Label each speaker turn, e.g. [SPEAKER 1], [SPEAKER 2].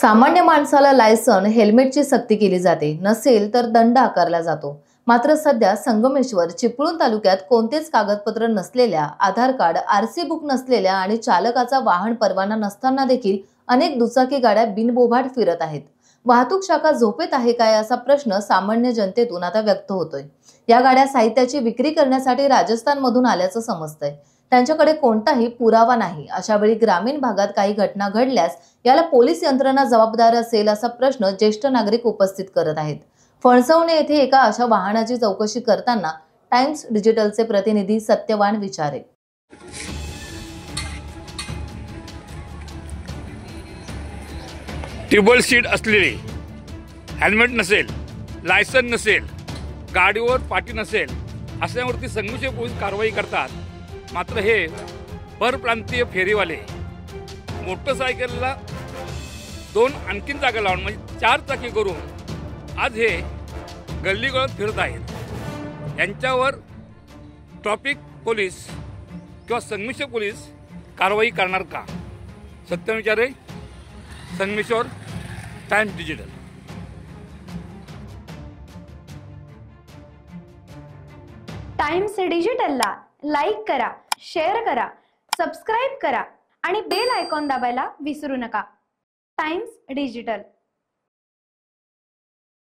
[SPEAKER 1] सामान्य माणसाला लायसन हेल्मेटची सक्ती केली जाते, नसेल तर दंड आकारला जातो। मात्र सध्या संगमेश्वर चिपळूण तालुक्यात कोणतेच कागदपत्र नसलेल्या, आधार कार्ड, आरसी बुक नसलेल्या आणि चालकाचा वाहन परवाना नसताना देखील अनेक दुचाकी गाड्या बिनबोभाट फिरत आहेत। वाहतूक शाखा झोपेत आहे काय असा प्रश्न सामान्य जनतेतून आता व्यक्त होतोय। या गाड्या साहित्याची विक्री करण्यासाठी राजस्थानमधून आल्याचं समजतंय। त्यांच्याकडे कोणताही पुरावा नाही। अशा वेळी ग्रामीण भागात काही घटना घडल्यास याला पोलीस यंत्रणा जबाबदार असेल असा प्रश्न ज्येष्ठ नागरिक उपस्थित करत आहेत। फणसवणे येथे एका अशा वाहनाची चौकशी करताना टाइम्स डिजिटलचे प्रतिनिधी सत्यवान विचारे।
[SPEAKER 2] टेबल सीट असलेले, हेल्मेट नसेल, लायसन नसेल, गाडीवर पाटी नसेल असल्यावरती संगमेश्वर पोलीस कारवाई करतात। मात्र हे परप्रांतीय फेरीवाले मोटरसायकलला दोन आणखीन जागा लावून म्हणजे 4 चाकी करून आज हे गल्लीगळत फिरत आहेत। यांच्यावर ट्रॅफिक पोलीस किंवा संगमेश्वर पोलीस कारवाई करणार का? Satyawan Vichare, Sangameshwar, Times Digital.
[SPEAKER 3] Times डिजिटलला लाईक करा, शेअर करा, सबस्क्राइब करा आणि बेल आयकॉन दाबायला विसरू नका। Times digital.